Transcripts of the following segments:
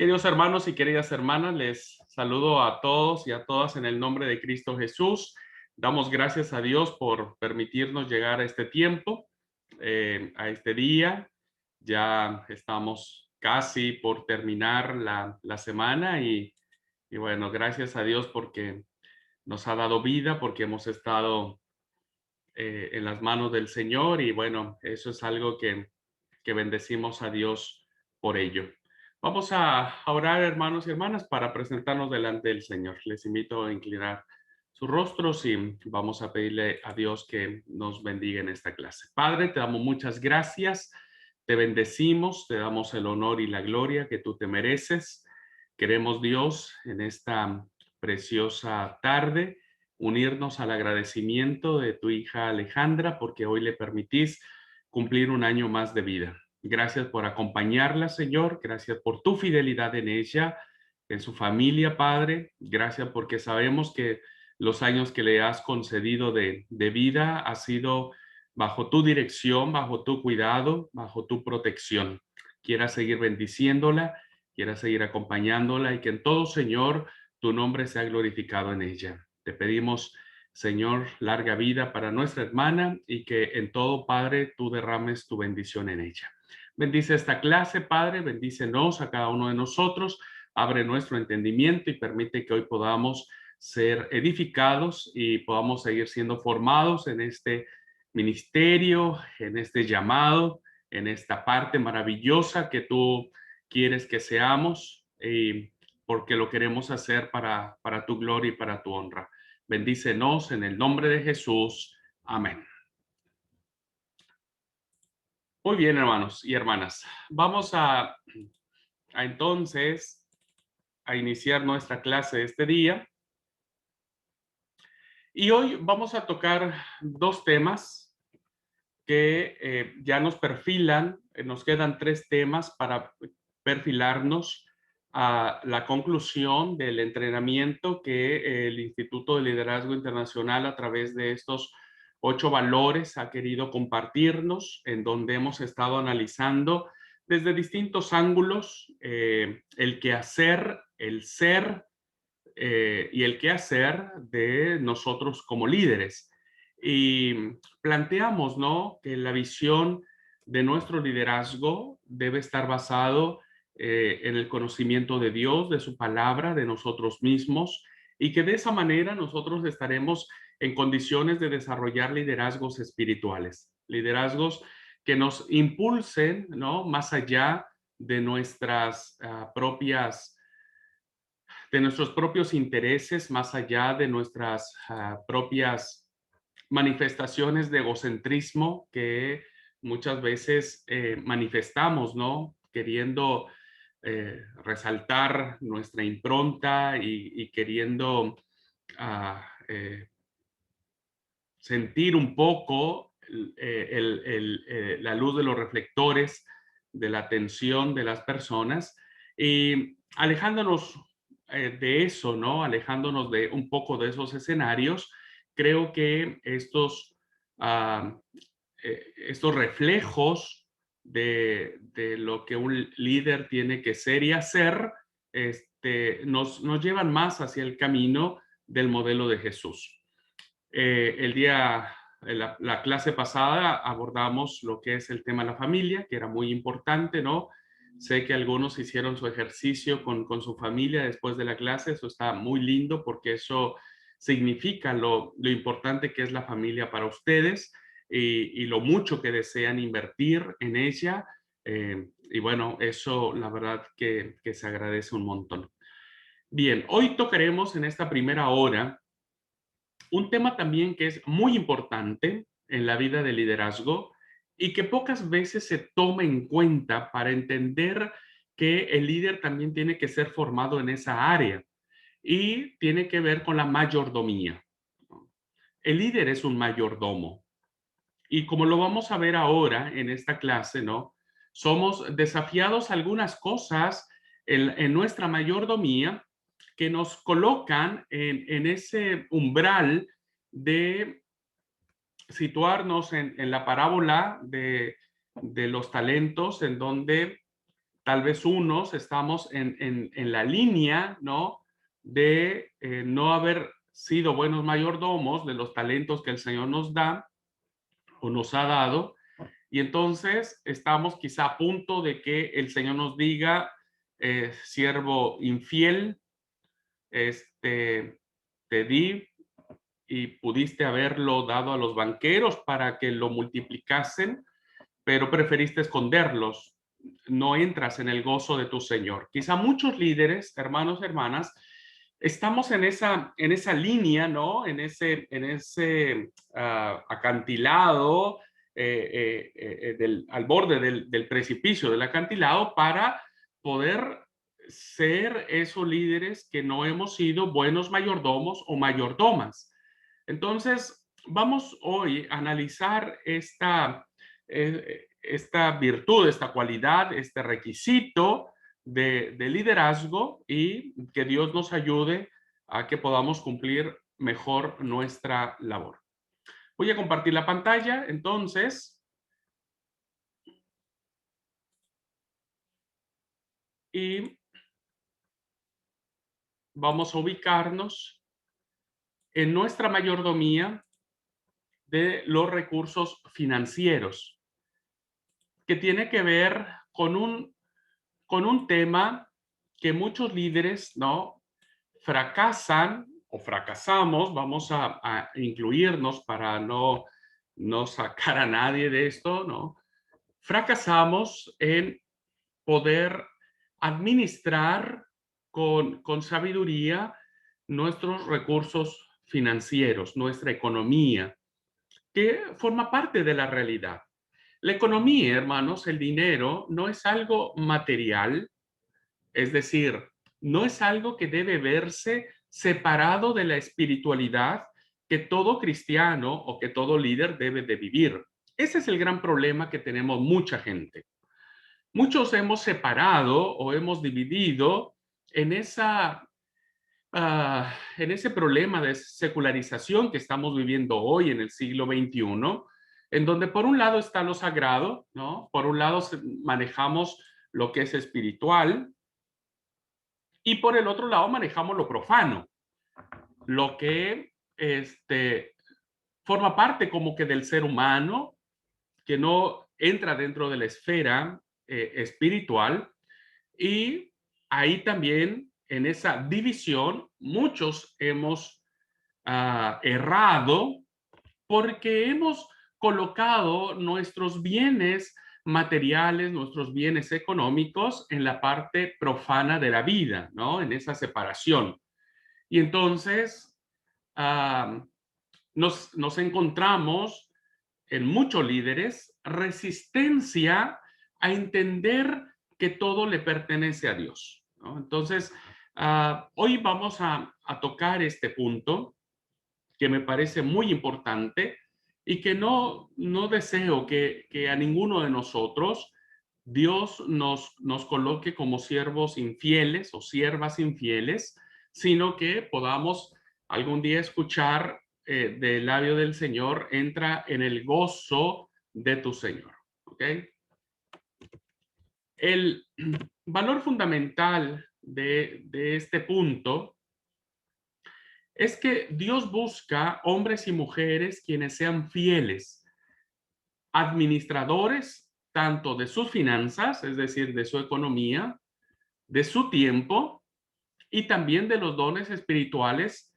Queridos hermanos y queridas hermanas, les saludo a todos y a todas en el nombre de Cristo Jesús. Damos gracias a Dios por permitirnos llegar a este tiempo, a este día. Ya estamos casi por terminar la semana y bueno, gracias a Dios porque nos ha dado vida, porque hemos estado en las manos del Señor y bueno, eso es algo que bendecimos a Dios por ello. Vamos a orar, hermanos y hermanas, para presentarnos delante del Señor. Les invito a inclinar sus rostros y vamos a pedirle a Dios que nos bendiga en esta clase. Padre, te damos muchas gracias, te bendecimos, te damos el honor y la gloria que tú te mereces. Queremos, Dios, en esta preciosa tarde, unirnos al agradecimiento de tu hija Alejandra, porque hoy le permitís cumplir un año más de vida. Gracias por acompañarla, Señor. Gracias por tu fidelidad en ella, en su familia, Padre. Gracias porque sabemos que los años que le has concedido de vida ha sido bajo tu dirección, bajo tu cuidado, bajo tu protección. Quiera seguir bendiciéndola, quiera seguir acompañándola y que en todo, Señor, tu nombre sea glorificado en ella. Te pedimos, Señor, larga vida para nuestra hermana y que en todo, Padre, tú derrames tu bendición en ella. Bendice esta clase, Padre, bendícenos a cada uno de nosotros, abre nuestro entendimiento y permite que hoy podamos ser edificados y podamos seguir siendo formados en este ministerio, en este llamado, en esta parte maravillosa que tú quieres que seamos y porque lo queremos hacer para tu gloria y para tu honra. Bendícenos en el nombre de Jesús. Amén. Muy bien, hermanos y hermanas. Vamos a entonces a iniciar nuestra clase de este día. Y hoy vamos a tocar dos temas que ya nos perfilan. Nos quedan tres temas para perfilarnos a la conclusión del entrenamiento que el Instituto de Liderazgo Internacional a través de estos 8 valores ha querido compartirnos, en donde hemos estado analizando desde distintos ángulos el quehacer, el ser y el quehacer de nosotros como líderes. Y planteamos, ¿no?, que la visión de nuestro liderazgo debe estar basado en el conocimiento de Dios, de su palabra, de nosotros mismos, y que de esa manera nosotros estaremos en condiciones de desarrollar liderazgos espirituales, liderazgos que nos impulsen, ¿no?, más allá de nuestras de nuestros propios intereses, más allá de nuestras propias manifestaciones de egocentrismo que muchas veces manifestamos, ¿no? Queriendo resaltar nuestra impronta y queriendo sentir un poco la luz de los reflectores, de la atención de las personas y alejándonos de eso, ¿no? Alejándonos de un poco de esos escenarios, creo que uh, estos reflejos de lo que un líder tiene que ser y hacer, nos llevan más hacia el camino del modelo de Jesús. La clase pasada abordamos lo que es el tema de la familia, que era muy importante, ¿no? Sé que algunos hicieron su ejercicio con su familia después de la clase, eso está muy lindo porque eso significa lo importante que es la familia para ustedes y lo mucho que desean invertir en ella. Y bueno, eso la verdad que se agradece un montón. Bien, hoy tocaremos en esta primera hora un tema también que es muy importante en la vida de liderazgo y que pocas veces se toma en cuenta para entender que el líder también tiene que ser formado en esa área y tiene que ver con la mayordomía. El líder es un mayordomo y como lo vamos a ver ahora en esta clase, ¿no? Somos desafiados a algunas cosas en nuestra mayordomía que nos colocan en ese umbral de situarnos en la parábola de los talentos, en donde tal vez unos estamos en la línea, ¿no? De no haber sido buenos mayordomos de los talentos que el Señor nos da o nos ha dado. Y entonces estamos quizá a punto de que el Señor nos diga, siervo infiel, te di y pudiste haberlo dado a los banqueros para que lo multiplicasen, pero preferiste esconderlos. No entras en el gozo de tu Señor. Quizá muchos líderes, hermanos, hermanas, estamos en esa línea, ¿no? En ese acantilado, al borde del precipicio del acantilado para poder ser esos líderes que no hemos sido buenos mayordomos o mayordomas. Entonces, vamos hoy a analizar esta virtud, esta cualidad, este requisito de liderazgo y que Dios nos ayude a que podamos cumplir mejor nuestra labor. Voy a compartir la pantalla, entonces, y vamos a ubicarnos en nuestra mayordomía de los recursos financieros, que tiene que ver con un tema que muchos líderes, ¿no? Fracasan o fracasamos, vamos a incluirnos para no sacar a nadie de esto, ¿no? Fracasamos en poder administrar con sabiduría nuestros recursos financieros, nuestra economía, que forma parte de la realidad. La economía, hermanos, el dinero no es algo material, es decir, no es algo que debe verse separado de la espiritualidad que todo cristiano o que todo líder debe de vivir. Ese es el gran problema que tenemos mucha gente. Muchos hemos separado o hemos dividido en en ese problema de secularización que estamos viviendo hoy en el siglo XXI, en donde por un lado está lo sagrado, ¿no? Por un lado manejamos lo que es espiritual, y por el otro lado manejamos lo profano, lo que forma parte como que del ser humano, que no entra dentro de la esfera espiritual. Y ahí también, en esa división, muchos hemos errado porque hemos colocado nuestros bienes materiales, nuestros bienes económicos en la parte profana de la vida, ¿no? En esa separación. Y entonces nos encontramos en muchos líderes resistencia a entender que todo le pertenece a Dios, ¿no? Entonces, hoy vamos a tocar este punto que me parece muy importante y que no deseo que a ninguno de nosotros Dios nos coloque como siervos infieles o siervas infieles, sino que podamos algún día escuchar del labio del Señor, entra en el gozo de tu Señor. ¿Ok? El valor fundamental de este punto es que Dios busca hombres y mujeres quienes sean fieles, administradores tanto de sus finanzas, es decir, de su economía, de su tiempo y también de los dones espirituales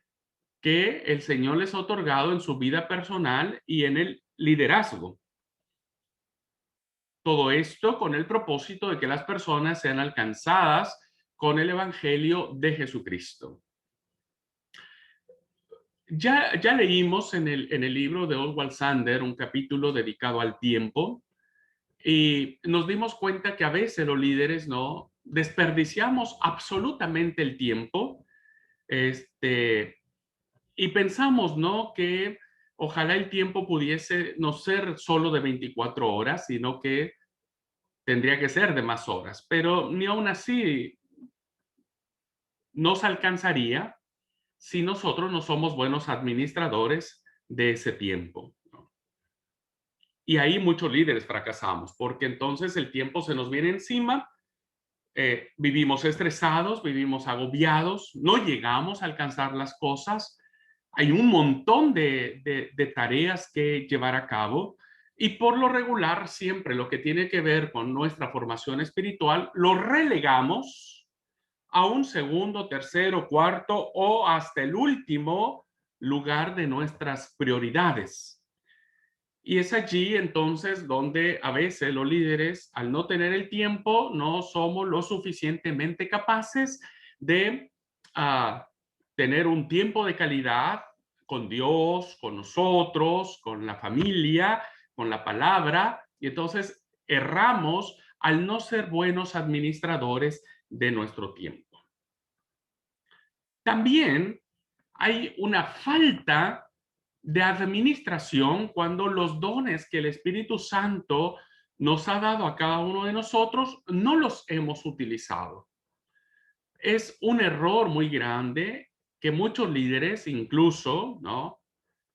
que el Señor les ha otorgado en su vida personal y en el liderazgo. Todo esto con el propósito de que las personas sean alcanzadas con el Evangelio de Jesucristo. Ya leímos en el libro de Oswald Sander un capítulo dedicado al tiempo y nos dimos cuenta que a veces los líderes no desperdiciamos absolutamente el tiempo, y pensamos, ¿no? Que ojalá el tiempo pudiese no ser solo de 24 horas, sino que tendría que ser de más horas, pero ni aún así nos alcanzaría si nosotros no somos buenos administradores de ese tiempo, ¿no? Y ahí muchos líderes fracasamos, porque entonces el tiempo se nos viene encima vivimos estresados, vivimos agobiados, no llegamos a alcanzar las cosas. Hay un montón de tareas que llevar a cabo y por lo regular siempre lo que tiene que ver con nuestra formación espiritual lo relegamos a un segundo, tercero, cuarto o hasta el último lugar de nuestras prioridades. Y es allí entonces donde a veces los líderes, al no tener el tiempo, no somos lo suficientemente capaces de tener un tiempo de calidad con Dios, con nosotros, con la familia, con la palabra, y entonces erramos al no ser buenos administradores de nuestro tiempo. También hay una falta de administración cuando los dones que el Espíritu Santo nos ha dado a cada uno de nosotros no los hemos utilizado. Es un error muy grande que muchos líderes, incluso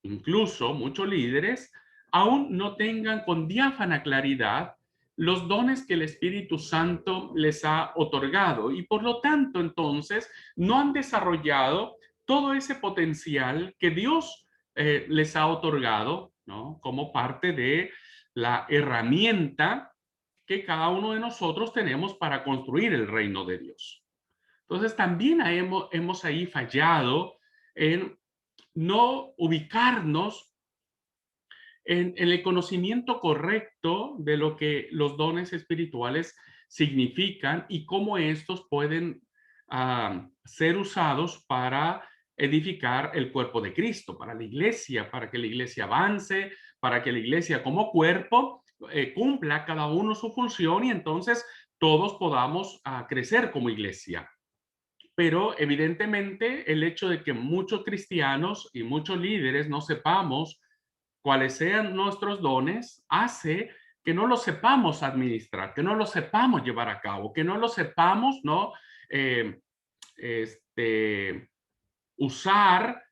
muchos líderes, aún no tengan con diáfana claridad los dones que el Espíritu Santo les ha otorgado y por lo tanto entonces no han desarrollado todo ese potencial que Dios les ha otorgado, ¿no? Como parte de la herramienta que cada uno de nosotros tenemos para construir el reino de Dios. Entonces también hemos ahí fallado en no ubicarnos en el conocimiento correcto de lo que los dones espirituales significan y cómo estos pueden ser usados para edificar el cuerpo de Cristo, para la iglesia, para que la iglesia avance, para que la iglesia como cuerpo cumpla cada uno su función y entonces todos podamos crecer como iglesia. Pero evidentemente el hecho de que muchos cristianos y muchos líderes no sepamos cuáles sean nuestros dones hace que no los sepamos administrar, que no los sepamos llevar a cabo, que no los sepamos, ¿no? Eh, este, usar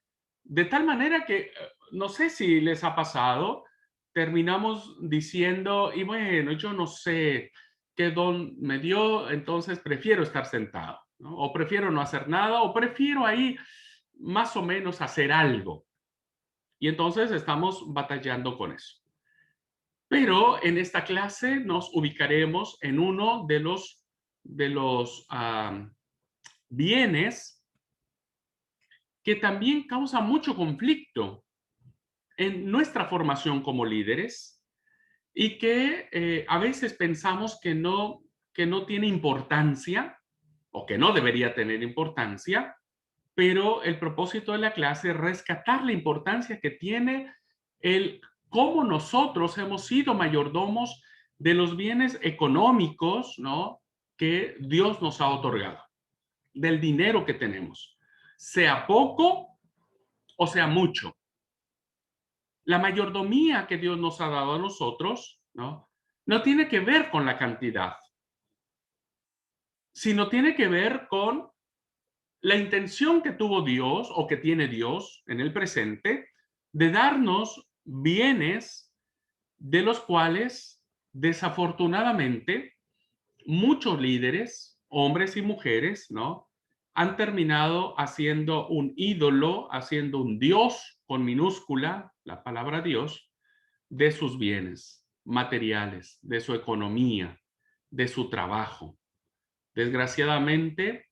de tal manera que, no sé si les ha pasado, terminamos diciendo, y bueno, yo no sé qué don me dio, entonces prefiero estar sentado, ¿no? O prefiero no hacer nada, o prefiero ahí más o menos hacer algo. Y entonces estamos batallando con eso. Pero en esta clase nos ubicaremos en uno de los bienes que también causa mucho conflicto en nuestra formación como líderes y que a veces pensamos que no tiene importancia o que no debería tener importancia, pero el propósito de la clase es rescatar la importancia que tiene el cómo nosotros hemos sido mayordomos de los bienes económicos, ¿no? Que Dios nos ha otorgado, del dinero que tenemos, sea poco o sea mucho. La mayordomía que Dios nos ha dado a nosotros, ¿no? No tiene que ver con la cantidad, sino tiene que ver con la intención que tuvo Dios o que tiene Dios en el presente de darnos bienes de los cuales desafortunadamente muchos líderes, hombres y mujeres, ¿no? Han terminado haciendo un ídolo, haciendo un Dios con minúscula, la palabra Dios, de sus bienes materiales, de su economía, de su trabajo. Desgraciadamente,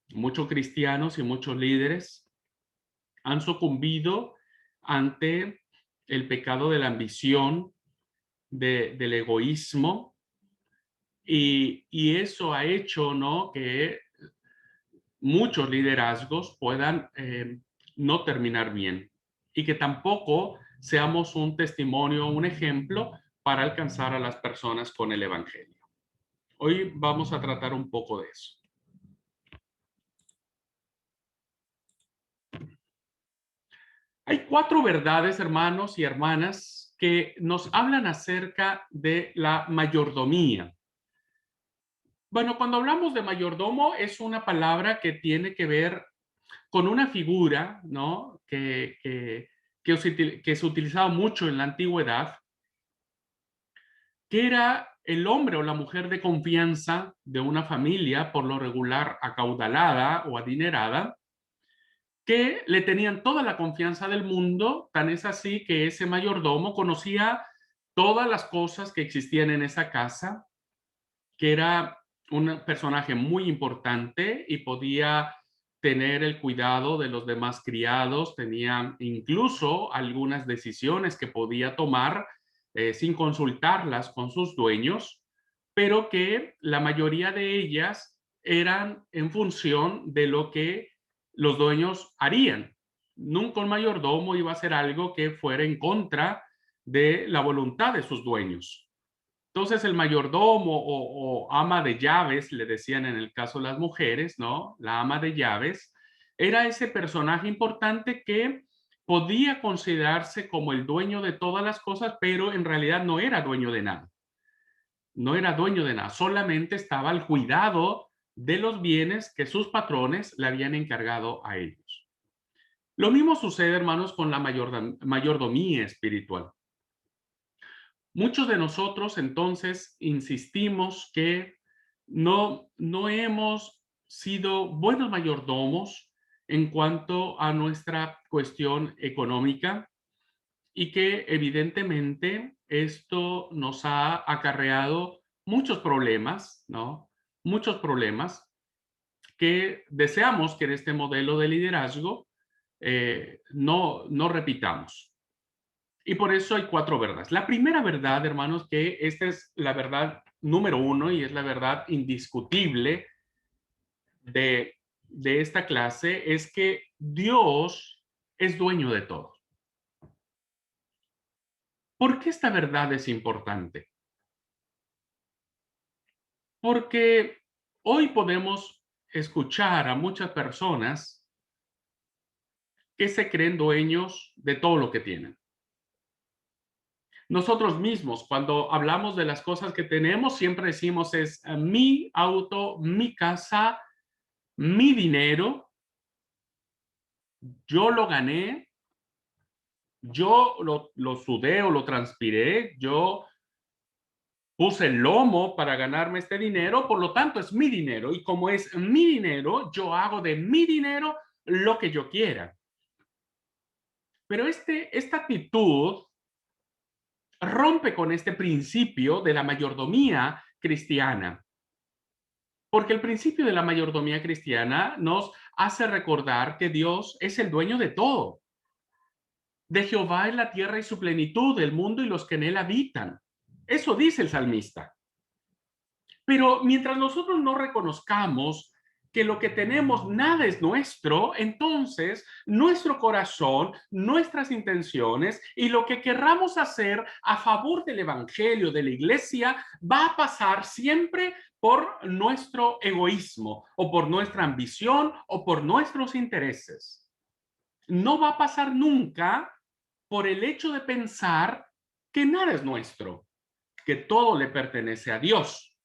muchos cristianos y muchos líderes han sucumbido ante el pecado de la ambición, del egoísmo, y eso ha hecho, ¿no?, que muchos liderazgos puedan no terminar bien y que tampoco seamos un testimonio, un ejemplo para alcanzar a las personas con el Evangelio. Hoy vamos a tratar un poco de eso. Hay 4 verdades, hermanos y hermanas, que nos hablan acerca de la mayordomía. Bueno, cuando hablamos de mayordomo es una palabra que tiene que ver con una figura, ¿no? Que se utilizaba mucho en la antigüedad, que era el hombre o la mujer de confianza de una familia, por lo regular acaudalada o adinerada, que le tenían toda la confianza del mundo, tan es así que ese mayordomo conocía todas las cosas que existían en esa casa, que era un personaje muy importante y podía tener el cuidado de los demás criados, tenía incluso algunas decisiones que podía tomar sin consultarlas con sus dueños, pero que la mayoría de ellas eran en función de lo que los dueños harían. Nunca un mayordomo iba a hacer algo que fuera en contra de la voluntad de sus dueños. Entonces el mayordomo o ama de llaves, le decían en el caso de las mujeres, ¿no? La ama de llaves era ese personaje importante que podía considerarse como el dueño de todas las cosas, pero en realidad no era dueño de nada. No era dueño de nada, solamente estaba al cuidado de los bienes que sus patrones le habían encargado a ellos. Lo mismo sucede, hermanos, con la mayordomía espiritual. Muchos de nosotros entonces insistimos que no hemos sido buenos mayordomos en cuanto a nuestra cuestión económica y que evidentemente esto nos ha acarreado muchos problemas, ¿no? Muchos problemas que deseamos que en este modelo de liderazgo no repitamos. Y por eso hay 4 verdades. La primera verdad, hermanos, que esta es la verdad número 1 y es la verdad indiscutible de, de esta clase, es que Dios es dueño de todo. ¿Por qué esta verdad es importante? Porque hoy podemos escuchar a muchas personas que se creen dueños de todo lo que tienen. Nosotros mismos, cuando hablamos de las cosas que tenemos, siempre decimos es mi auto, mi casa, mi dinero, yo lo gané, yo lo sudé o lo transpiré, yo puse el lomo para ganarme este dinero, por lo tanto es mi dinero y como es mi dinero, yo hago de mi dinero lo que yo quiera. Pero esta actitud rompe con este principio de la mayordomía cristiana. Porque el principio de la mayordomía cristiana nos hace recordar que Dios es el dueño de todo. De Jehová es la tierra y su plenitud, el mundo y los que en él habitan. Eso dice el salmista. Pero mientras nosotros no reconozcamos que lo que tenemos nada es nuestro, entonces nuestro corazón, nuestras intenciones y lo que querramos hacer a favor del evangelio, de la iglesia, va a pasar siempre por nuestro egoísmo o por nuestra ambición o por nuestros intereses. No va a pasar nunca por el hecho de pensar que nada es nuestro, que todo le pertenece a Dios.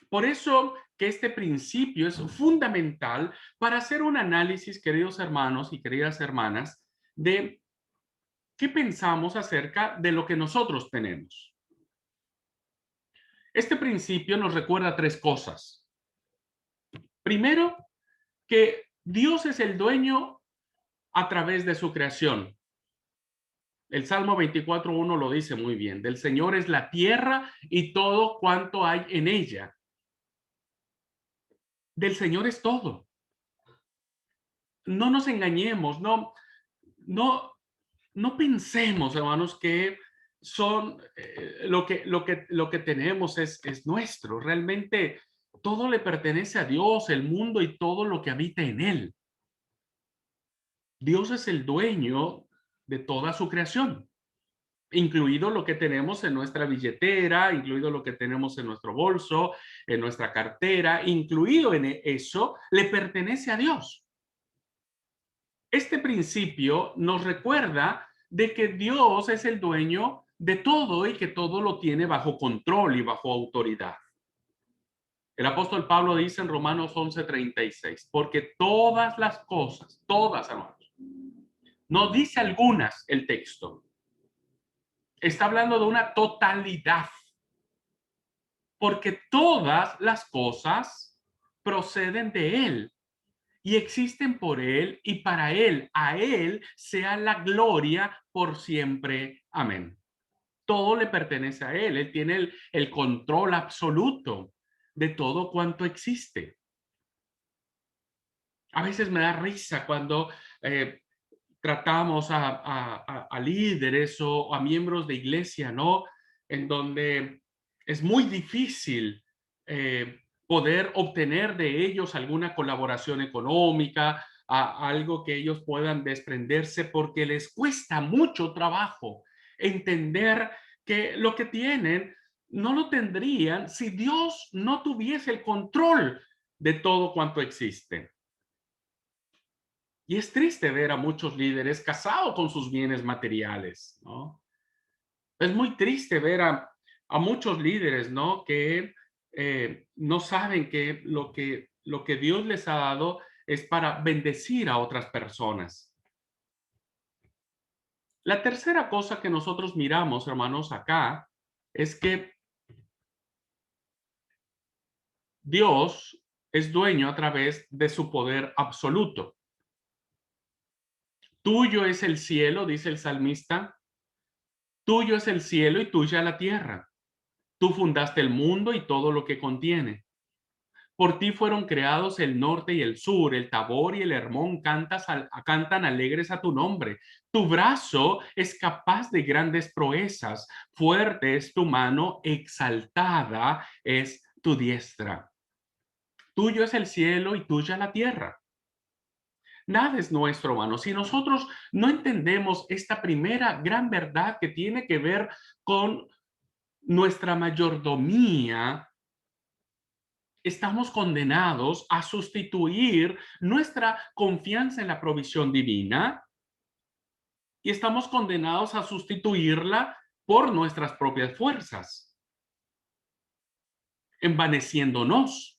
Por eso que este principio es fundamental para hacer un análisis, queridos hermanos y queridas hermanas, de qué pensamos acerca de lo que nosotros tenemos. Este principio nos recuerda 3 cosas. Primero, que Dios es el dueño a través de su creación. El Salmo 24:1 lo dice muy bien. Del Señor es la tierra y todo cuanto hay en ella. Del Señor es todo. No nos engañemos, no pensemos, hermanos, que son lo que tenemos es nuestro. Realmente todo le pertenece a Dios, el mundo y todo lo que habita en él. Dios es el dueño de toda su creación, incluido lo que tenemos en nuestra billetera, incluido lo que tenemos en nuestro bolso, en nuestra cartera, incluido en eso, le pertenece a Dios. Este principio nos recuerda de que Dios es el dueño de todo y que todo lo tiene bajo control y bajo autoridad. El apóstol Pablo dice en Romanos 11:36, porque todas las cosas, todas, hermanos, no dice algunas el texto, está hablando de una totalidad. porque todas las cosas proceden de Él y existen por Él y para Él. A Él sea la gloria por siempre. Amén. Todo le pertenece a Él. Él tiene el control absoluto de todo cuanto existe. A veces me da risa cuando tratamos a líderes o a miembros de iglesia, ¿no? En donde es muy difícil poder obtener de ellos alguna colaboración económica, algo que ellos puedan desprenderse, porque les cuesta mucho trabajo entender que lo que tienen no lo tendrían si Dios no tuviese el control de todo cuanto existe. Y es triste ver a muchos líderes casados con sus bienes materiales, ¿no? Es muy triste ver a muchos líderes, ¿no? Que no saben que lo que Dios les ha dado es para bendecir a otras personas. La tercera cosa que nosotros miramos, hermanos, acá, es que Dios es dueño a través de su poder absoluto. Tuyo es el cielo, dice el salmista. Tuyo es el cielo y tuya la tierra. Tú fundaste el mundo y todo lo que contiene. Por ti fueron creados el norte y el sur, el Tabor y el Hermón cantan alegres a tu nombre. Tu brazo es capaz de grandes proezas, fuerte es tu mano, exaltada es tu diestra. Tuyo es el cielo y tuya la tierra. Nada es nuestro, hermano. Si nosotros no entendemos esta primera gran verdad que tiene que ver con nuestra mayordomía, estamos condenados a sustituir nuestra confianza en la provisión divina y estamos condenados a sustituirla por nuestras propias fuerzas, envaneciéndonos.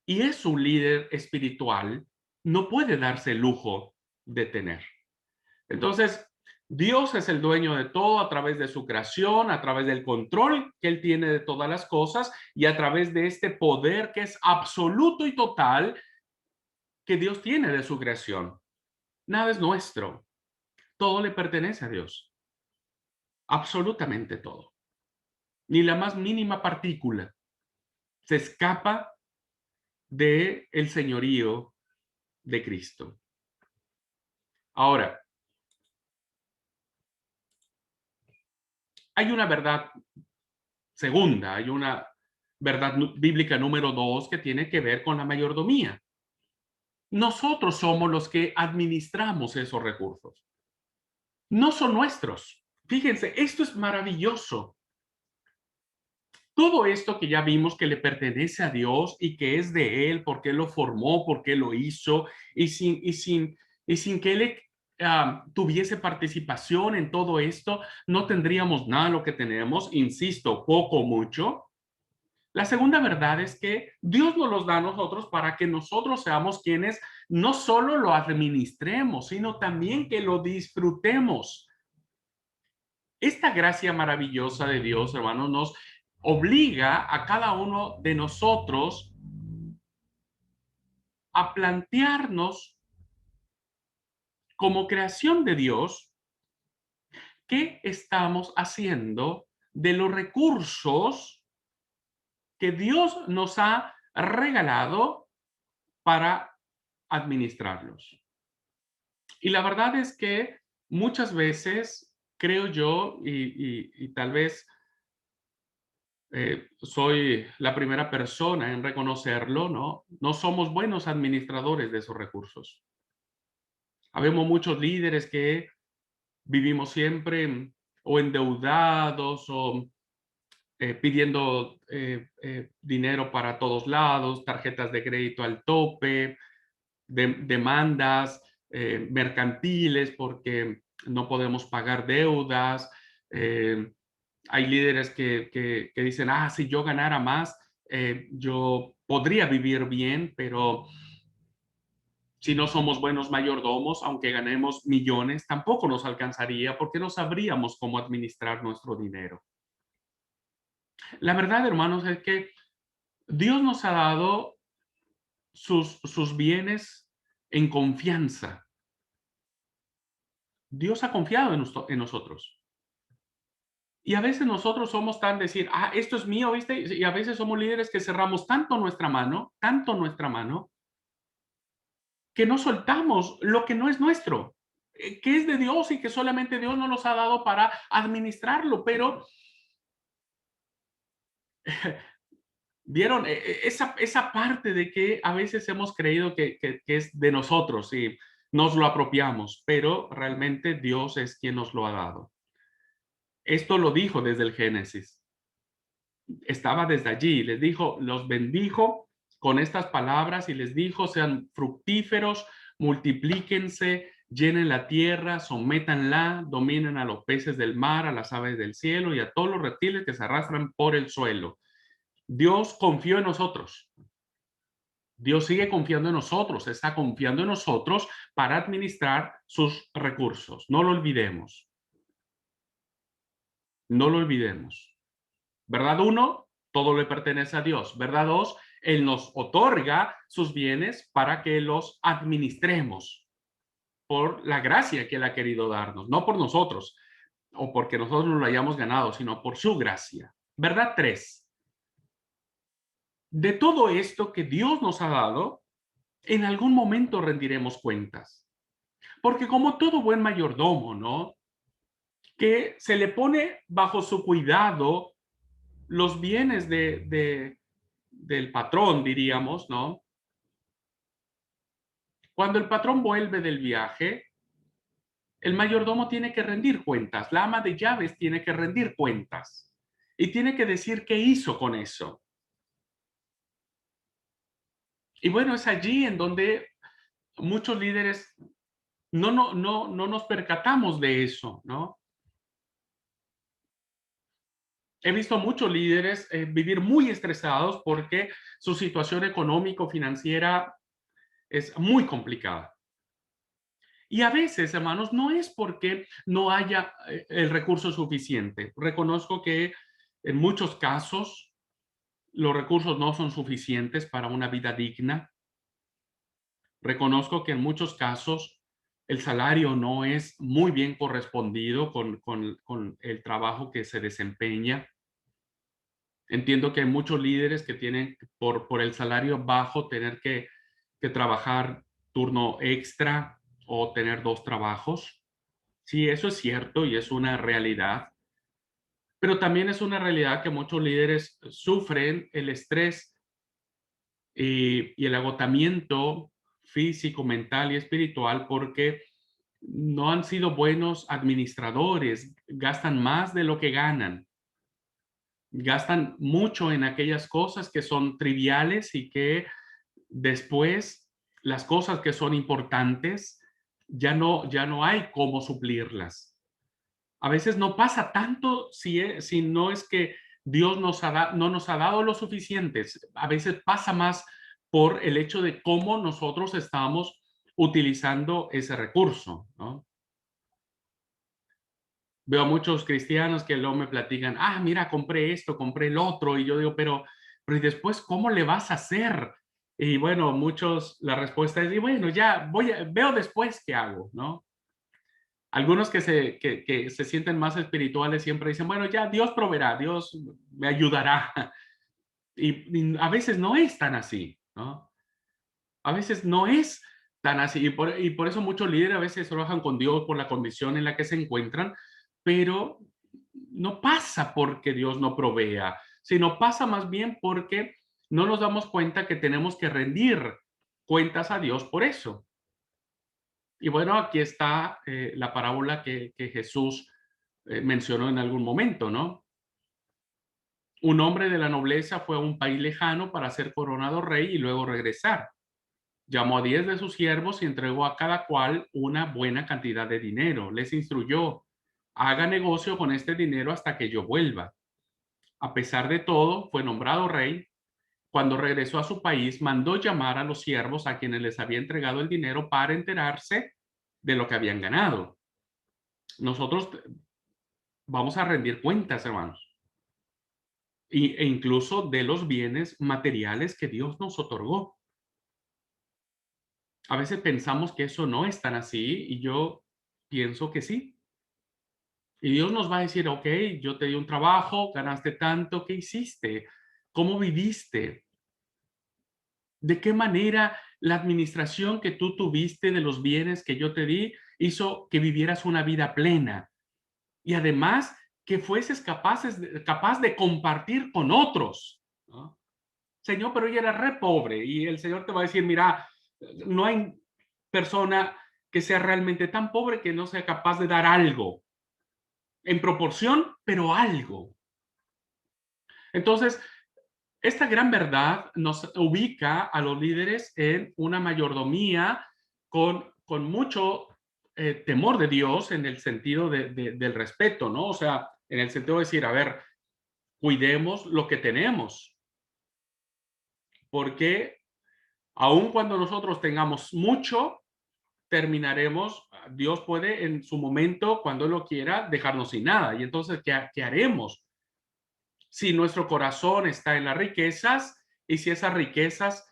Y es un líder espiritual, no puede darse el lujo de tener. Entonces, Dios es el dueño de todo a través de su creación, a través del control que Él tiene de todas las cosas y a través de este poder que es absoluto y total que Dios tiene de su creación. Nada es nuestro, todo le pertenece a Dios, absolutamente todo. Ni la más mínima partícula se escapa del señorío de Cristo. Ahora, hay una verdad segunda, hay una verdad bíblica número 2 que tiene que ver con la mayordomía. Nosotros somos los que administramos esos recursos. No son nuestros. Fíjense, esto es maravilloso. Todo esto que ya vimos que le pertenece a Dios y que es de Él, porque Él lo formó, porque Él lo hizo, y sin que Él tuviese participación en todo esto, no tendríamos nada de lo que tenemos, insisto, poco o mucho. La segunda verdad es que Dios nos los da a nosotros para que nosotros seamos quienes no solo lo administremos, sino también que lo disfrutemos. Esta gracia maravillosa de Dios, hermanos, nos obliga a cada uno de nosotros a plantearnos como creación de Dios qué estamos haciendo de los recursos que Dios nos ha regalado para administrarlos. Y la verdad es que muchas veces creo yo, y tal vez soy la primera persona en reconocerlo, ¿no? No somos buenos administradores de esos recursos. Habemos muchos líderes que vivimos siempre o endeudados o pidiendo dinero para todos lados, tarjetas de crédito al tope, demandas mercantiles porque no podemos pagar deudas. Hay líderes que dicen, si yo ganara más, yo podría vivir bien, pero si no somos buenos mayordomos, aunque ganemos millones, tampoco nos alcanzaría porque no sabríamos cómo administrar nuestro dinero. La verdad, hermanos, es que Dios nos ha dado sus bienes en confianza. Dios ha confiado en nosotros. Y a veces nosotros somos tan decir, esto es mío, ¿viste? Y a veces somos líderes que cerramos tanto nuestra mano, que no soltamos lo que no es nuestro, que es de Dios y que solamente Dios nos los ha dado para administrarlo. Pero, ¿vieron? Esa parte de que a veces hemos creído que es de nosotros y nos lo apropiamos, pero realmente Dios es quien nos lo ha dado. Esto lo dijo desde el Génesis. Estaba desde allí, les dijo, los bendijo con estas palabras y les dijo, sean fructíferos, multiplíquense, llenen la tierra, sométanla, dominen a los peces del mar, a las aves del cielo y a todos los reptiles que se arrastran por el suelo. Dios confió en nosotros. Dios sigue confiando en nosotros, está confiando en nosotros para administrar sus recursos. No lo olvidemos. No lo olvidemos. ¿Verdad? Uno, todo le pertenece a Dios. ¿Verdad? Dos, Él nos otorga sus bienes para que los administremos por la gracia que Él ha querido darnos, no por nosotros o porque nosotros lo hayamos ganado, sino por su gracia. ¿Verdad? Tres, de todo esto que Dios nos ha dado, en algún momento rendiremos cuentas. Porque como todo buen mayordomo, ¿no? Que se le pone bajo su cuidado los bienes del patrón, diríamos, ¿no? Cuando el patrón vuelve del viaje, el mayordomo tiene que rendir cuentas, la ama de llaves tiene que rendir cuentas y tiene que decir qué hizo con eso. Y bueno, es allí en donde muchos líderes no nos percatamos de eso, ¿no? He visto muchos líderes vivir muy estresados porque su situación económico-financiera es muy complicada. Y a veces, hermanos, no es porque no haya el recurso suficiente. Reconozco que en muchos casos los recursos no son suficientes para una vida digna. Reconozco que en muchos casos el salario no es muy bien correspondido con el trabajo que se desempeña. Entiendo que hay muchos líderes que tienen, por el salario bajo, tener que trabajar turno extra o tener dos trabajos. Sí, eso es cierto y es una realidad, pero también es una realidad que muchos líderes sufren el estrés y el agotamiento físico, mental y espiritual porque no han sido buenos administradores, gastan más de lo que ganan, gastan mucho en aquellas cosas que son triviales y que después las cosas que son importantes ya no hay cómo suplirlas. A veces no pasa tanto si no es que Dios no nos ha dado lo suficientes. A veces pasa más por el hecho de cómo nosotros estamos utilizando ese recurso, ¿no? Veo a muchos cristianos que luego me platican, mira, compré esto, compré el otro, y yo digo, pero ¿y después cómo le vas a hacer? Y bueno, la respuesta es, y bueno, ya veo después qué hago, ¿no? Algunos que se sienten más espirituales siempre dicen, bueno, ya Dios proveerá, Dios me ayudará. Y a veces no es tan así, ¿no? A veces no es tan así. Y por eso muchos líderes a veces trabajan con Dios por la condición en la que se encuentran, pero no pasa porque Dios no provea, sino pasa más bien porque no nos damos cuenta que tenemos que rendir cuentas a Dios por eso. Y bueno, aquí está la parábola que Jesús mencionó en algún momento, ¿no? Un hombre de la nobleza fue a un país lejano para ser coronado rey y luego regresar. Llamó a 10 de sus siervos y entregó a cada cual una buena cantidad de dinero. Les instruyó, haga negocio con este dinero hasta que yo vuelva. A pesar de todo, fue nombrado rey. Cuando regresó a su país, mandó llamar a los siervos a quienes les había entregado el dinero para enterarse de lo que habían ganado. Nosotros vamos a rendir cuentas, hermanos. e incluso de los bienes materiales que Dios nos otorgó. A veces pensamos que eso no es tan así y yo pienso que sí. Y Dios nos va a decir, ok, yo te di un trabajo, ganaste tanto, ¿qué hiciste? ¿Cómo viviste? ¿De qué manera la administración que tú tuviste de los bienes que yo te di hizo que vivieras una vida plena? Y además que fueses capaz de compartir con otros, ¿no? Señor, pero ella era re pobre y el Señor te va a decir, mira, no hay persona que sea realmente tan pobre que no sea capaz de dar algo, en proporción, pero algo. Entonces, esta gran verdad nos ubica a los líderes en una mayordomía con mucho temor de Dios en el sentido del respeto, ¿no? O sea, en el sentido de decir, a ver, cuidemos lo que tenemos, porque aun cuando nosotros tengamos mucho, terminaremos, Dios puede en su momento, cuando Él lo quiera, dejarnos sin nada. Y entonces, ¿qué haremos? Si nuestro corazón está en las riquezas y si esas riquezas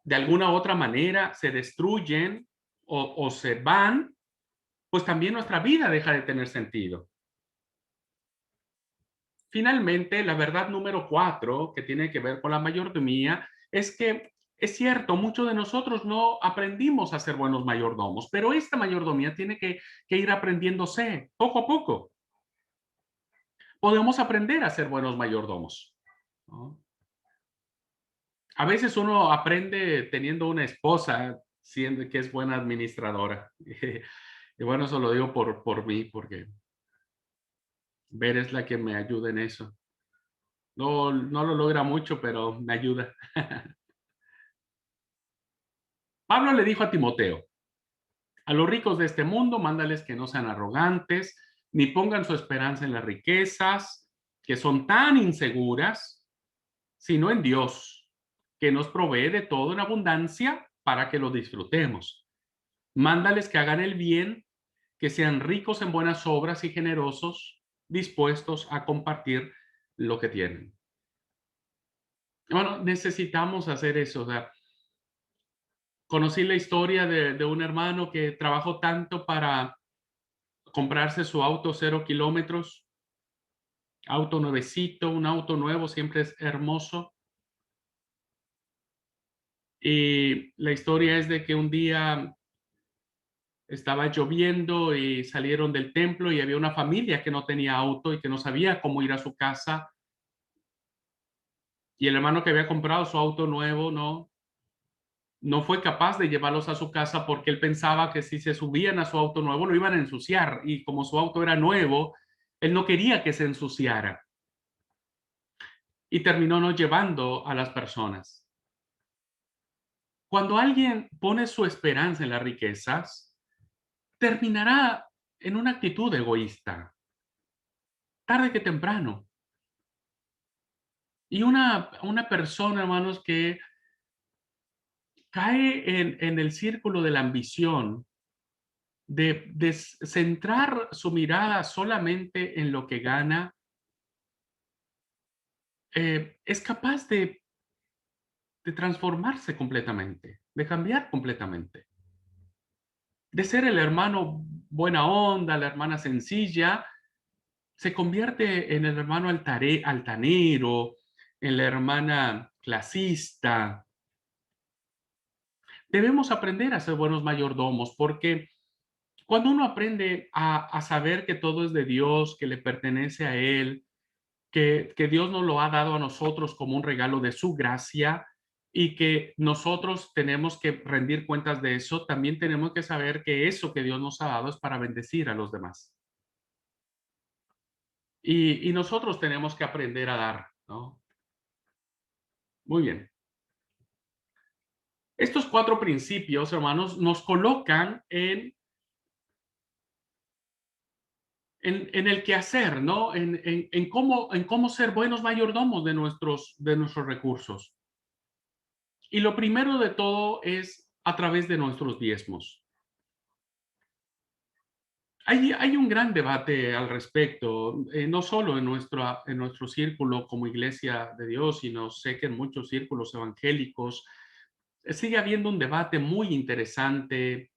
de alguna u otra manera se destruyen o se van, pues también nuestra vida deja de tener sentido. Finalmente, la verdad número 4, que tiene que ver con la mayordomía, es que es cierto, muchos de nosotros no aprendimos a ser buenos mayordomos, pero esta mayordomía tiene que ir aprendiéndose poco a poco. Podemos aprender a ser buenos mayordomos, ¿no? A veces uno aprende teniendo una esposa, siendo que es buena administradora. Y bueno, eso lo digo por mí, porque Ver es la que me ayuda en eso. No, no lo logra mucho, pero me ayuda. Pablo le dijo a Timoteo, a los ricos de este mundo, mándales que no sean arrogantes, ni pongan su esperanza en las riquezas, que son tan inseguras, sino en Dios, que nos provee de todo en abundancia para que lo disfrutemos. Mándales que hagan el bien, que sean ricos en buenas obras y generosos, dispuestos a compartir lo que tienen. Bueno, necesitamos hacer eso. O sea, conocí la historia de un hermano que trabajó tanto para comprarse su auto 0 kilómetros, auto nuevecito, un auto nuevo siempre es hermoso. Y la historia es de que un día estaba lloviendo y salieron del templo y había una familia que no tenía auto y que no sabía cómo ir a su casa. Y el hermano que había comprado su auto nuevo no fue capaz de llevarlos a su casa porque él pensaba que si se subían a su auto nuevo lo iban a ensuciar. Y como su auto era nuevo, él no quería que se ensuciara. Y terminó no llevando a las personas. Cuando alguien pone su esperanza en las riquezas, terminará en una actitud egoísta, tarde que temprano. Y una persona, hermanos, que cae en el círculo de la ambición, de centrar su mirada solamente en lo que gana, es capaz de transformarse completamente, de cambiar completamente. De ser el hermano buena onda, la hermana sencilla, se convierte en el hermano altanero, en la hermana clasista. Debemos aprender a ser buenos mayordomos porque cuando uno aprende a saber que todo es de Dios, que le pertenece a Él, que Dios nos lo ha dado a nosotros como un regalo de su gracia y que nosotros tenemos que rendir cuentas de eso, también tenemos que saber que eso que Dios nos ha dado es para bendecir a los demás. Y nosotros tenemos que aprender a dar, ¿no? Muy bien. Estos 4 principios, hermanos, nos colocan en el quehacer, ¿no? En cómo ser buenos mayordomos de nuestros recursos. Y lo primero de todo es a través de nuestros diezmos. Hay un gran debate al respecto, no solo en nuestro círculo como Iglesia de Dios, sino sé que en muchos círculos evangélicos sigue habiendo un debate muy interesante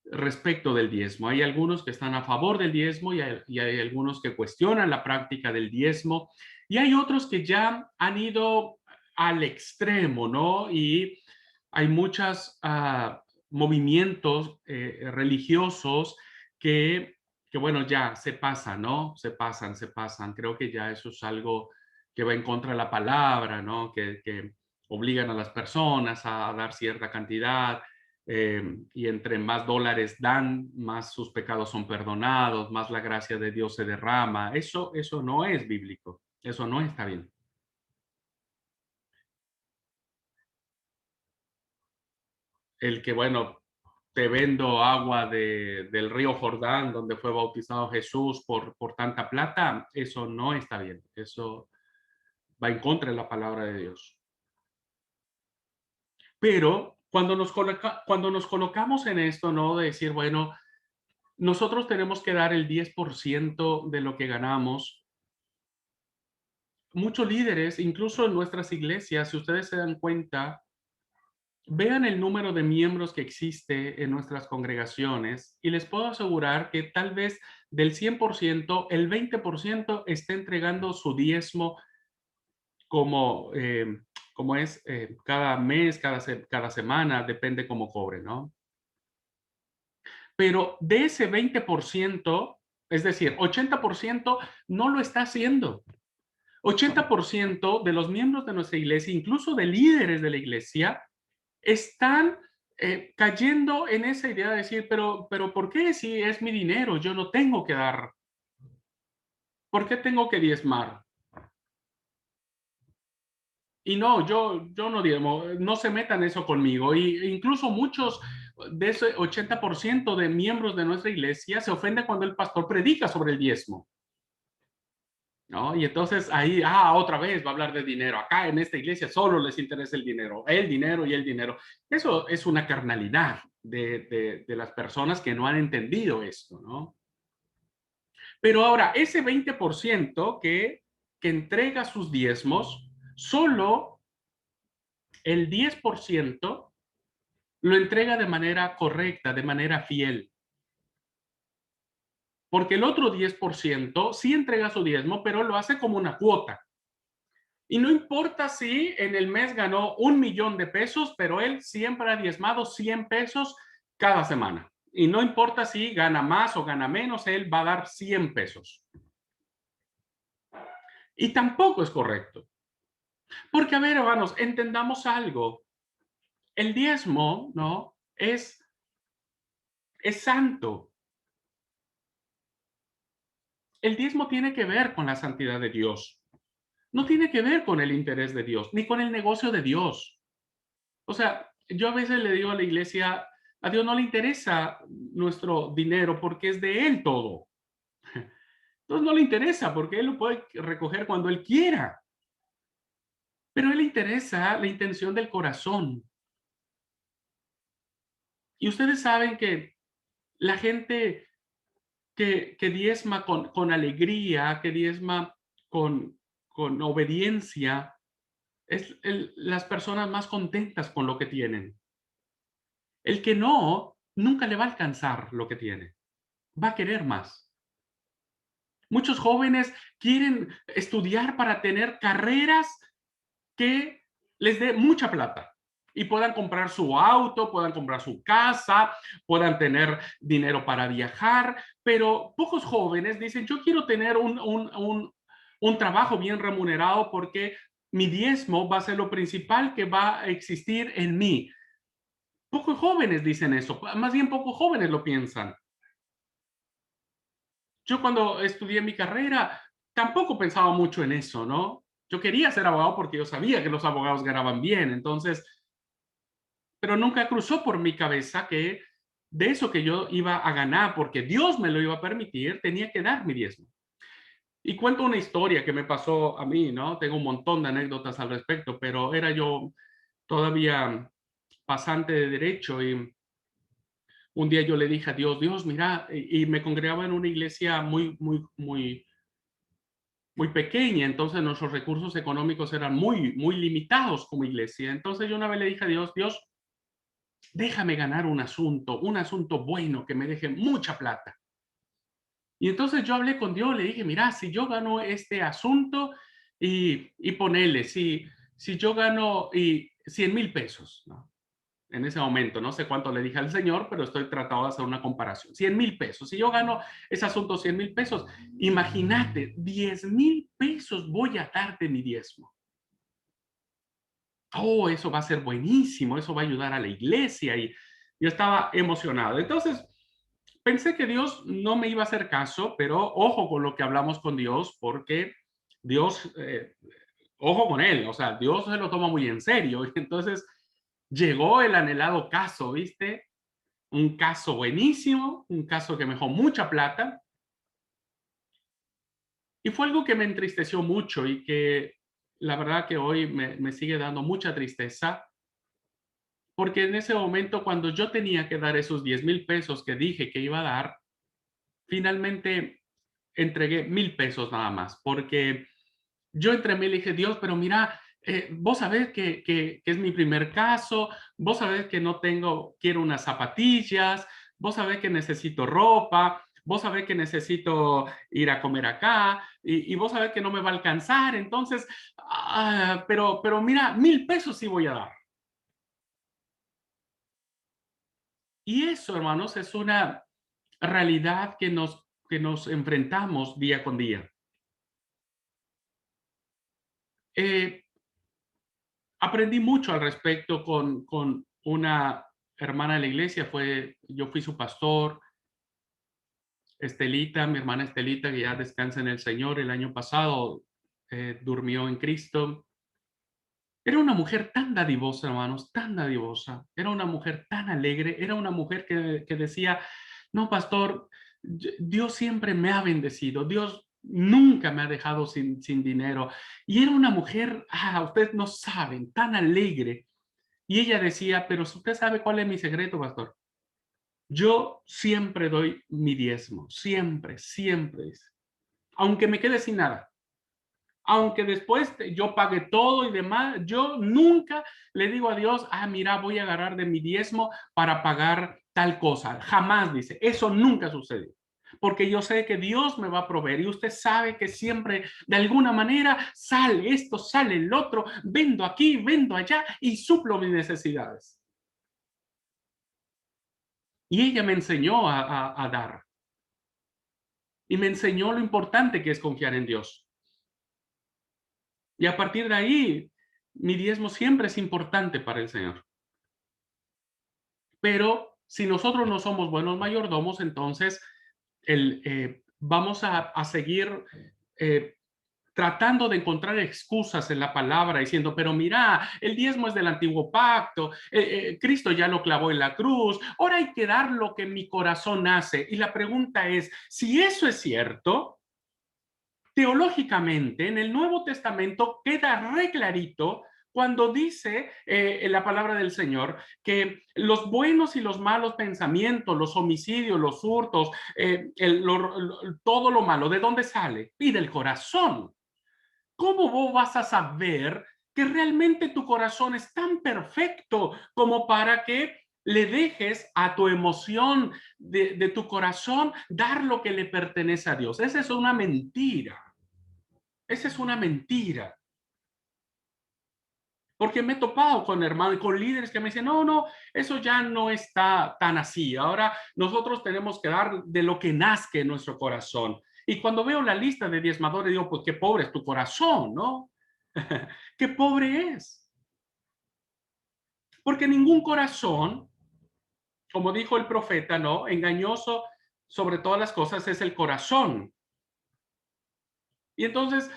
respecto del diezmo. Hay algunos que están a favor del diezmo y hay algunos que cuestionan la práctica del diezmo y hay otros que ya han ido al extremo, ¿no? Y hay muchos movimientos religiosos que, bueno, ya se pasan, ¿no? Se pasan. Creo que ya eso es algo que va en contra de la palabra, ¿no? Que obligan a las personas a dar cierta cantidad y entre más dólares dan, más sus pecados son perdonados, más la gracia de Dios se derrama. Eso no es bíblico, eso no está bien. El que, bueno, te vendo agua del río Jordán, donde fue bautizado Jesús por tanta plata, eso no está bien, eso va en contra de la palabra de Dios. Pero cuando nos colocamos en esto, ¿no? De decir, bueno, nosotros tenemos que dar el 10% de lo que ganamos. Muchos líderes, incluso en nuestras iglesias, si ustedes se dan cuenta, vean el número de miembros que existe en nuestras congregaciones y les puedo asegurar que tal vez del 100%, el 20% está entregando su diezmo como, como es cada mes, cada semana, depende cómo cobre, ¿no? Pero de ese 20%, es decir, 80% no lo está haciendo. 80% de los miembros de nuestra iglesia, incluso de líderes de la iglesia, están cayendo en esa idea de decir, pero ¿por qué si es mi dinero? Yo no tengo que dar. ¿Por qué tengo que diezmar? Y no, yo no diezmo, no se metan eso conmigo. Y incluso muchos de ese 80% de miembros de nuestra iglesia se ofenden cuando el pastor predica sobre el diezmo. ¿No? Y entonces ahí, otra vez va a hablar de dinero. Acá en esta iglesia solo les interesa el dinero y el dinero. Eso es una carnalidad de las personas que no han entendido esto, ¿no? Pero ahora, ese 20% que entrega sus diezmos, solo el 10% lo entrega de manera correcta, de manera fiel. Porque el otro 10% sí entrega su diezmo, pero lo hace como una cuota. Y no importa si en el mes ganó 1,000,000 de pesos, pero él siempre ha diezmado 100 pesos cada semana. Y no importa si gana más o gana menos, él va a dar 100 pesos. Y tampoco es correcto. Porque, a ver, hermanos, entendamos algo. El diezmo, ¿no? Es santo. El diezmo tiene que ver con la santidad de Dios. No tiene que ver con el interés de Dios, ni con el negocio de Dios. O sea, yo a veces le digo a la iglesia, a Dios no le interesa nuestro dinero porque es de Él todo. Entonces no le interesa porque Él lo puede recoger cuando Él quiera. Pero a Él le interesa la intención del corazón. Y ustedes saben que la gente que diezma con alegría, que diezma con obediencia, es las personas más contentas con lo que tienen. El que no, nunca le va a alcanzar lo que tiene. Va a querer más. Muchos jóvenes quieren estudiar para tener carreras que les dé mucha plata y puedan comprar su auto, puedan comprar su casa, puedan tener dinero para viajar, pero pocos jóvenes dicen, yo quiero tener un trabajo bien remunerado porque mi diezmo va a ser lo principal que va a existir en mí. Pocos jóvenes dicen eso, más bien pocos jóvenes lo piensan. Yo cuando estudié mi carrera tampoco pensaba mucho en eso, ¿no? Yo quería ser abogado porque yo sabía que los abogados ganaban bien, entonces, pero nunca cruzó por mi cabeza que de eso que yo iba a ganar, porque Dios me lo iba a permitir, tenía que dar mi diezmo. Y cuento una historia que me pasó a mí, ¿no? Tengo un montón de anécdotas al respecto, pero era yo todavía pasante de derecho y un día yo le dije a Dios, Dios, mira, y me congregaba en una iglesia muy pequeña, entonces nuestros recursos económicos eran muy limitados como iglesia. Entonces yo una vez le dije a Dios, Dios, déjame ganar un asunto bueno que me deje mucha plata. Y entonces yo hablé con Dios, le dije, mira, si yo gano este asunto y ponele, si yo gano 100,000 pesos, ¿no? En ese momento, no sé cuánto le dije al Señor, pero estoy tratando de hacer una comparación. 100,000 pesos. Si yo gano ese asunto 100,000 pesos, imagínate, 10,000 pesos voy a darte mi diezmo. Oh, eso va a ser buenísimo, eso va a ayudar a la iglesia y yo estaba emocionado. Entonces, pensé que Dios no me iba a hacer caso, pero ojo con lo que hablamos con Dios, porque Dios, ojo con él, o sea, Dios se lo toma muy en serio. Entonces, llegó el anhelado caso, ¿viste? Un caso buenísimo, un caso que me dejó mucha plata, y fue algo que me entristeció mucho y que la verdad que hoy me sigue dando mucha tristeza, porque en ese momento cuando yo tenía que dar esos 10,000 pesos que dije que iba a dar, finalmente entregué 1,000 pesos nada más, porque yo entre mí le dije, Dios, pero mira, vos sabés que es mi primer caso, vos sabés que no tengo, quiero unas zapatillas, vos sabés que necesito ropa, vos sabés que necesito ir a comer acá y vos sabés que no me va a alcanzar, entonces, pero mira, 1,000 pesos sí voy a dar. Y eso, hermanos, es una realidad que nos enfrentamos día con día. Eh, Aprendí mucho al respecto con una hermana de la iglesia, yo fui su pastor, Estelita, mi hermana Estelita, que ya descansa en el Señor, el año pasado durmió en Cristo. Era una mujer tan dadivosa, hermanos, tan dadivosa. Era una mujer tan alegre, era una mujer que decía, no, pastor, Dios siempre me ha bendecido, Dios nunca me ha dejado sin dinero. Y era una mujer, ustedes no saben, tan alegre. Y ella decía, pero si usted sabe cuál es mi secreto, pastor. Yo siempre doy mi diezmo, siempre, siempre. Aunque me quede sin nada, aunque después yo pague todo y demás, yo nunca le digo a Dios, mira, voy a agarrar de mi diezmo para pagar tal cosa. Jamás dice, eso nunca sucedió. Porque yo sé que Dios me va a proveer y usted sabe que siempre de alguna manera sale esto, sale el otro, vendo aquí, vendo allá y suplo mis necesidades. Y ella me enseñó a dar y me enseñó lo importante que es confiar en Dios. Y a partir de ahí, mi diezmo siempre es importante para el Señor. Pero si nosotros no somos buenos mayordomos, entonces vamos a seguir eh, tratando de encontrar excusas en la palabra, diciendo, pero mira, el diezmo es del antiguo pacto, Cristo ya lo clavó en la cruz, ahora hay que dar lo que mi corazón hace. Y la pregunta es, si eso es cierto, teológicamente, en el Nuevo Testamento queda re clarito cuando dice en la palabra del Señor que los buenos y los malos pensamientos, los homicidios, los hurtos, todo lo malo, ¿de dónde sale? Y del corazón. ¿Cómo vos vas a saber que realmente tu corazón es tan perfecto como para que le dejes a tu emoción de tu corazón dar lo que le pertenece a Dios? Esa es una mentira. Esa es una mentira. Porque me he topado con hermanos, con líderes que me dicen, no, no, eso ya no está tan así. Ahora nosotros tenemos que dar de lo que nazca en nuestro corazón. Y cuando veo la lista de diezmadores, digo, pues qué pobre es tu corazón, ¿no? Qué pobre es. Porque ningún corazón, como dijo el profeta, ¿no? Engañoso sobre todas las cosas es el corazón. Y entonces,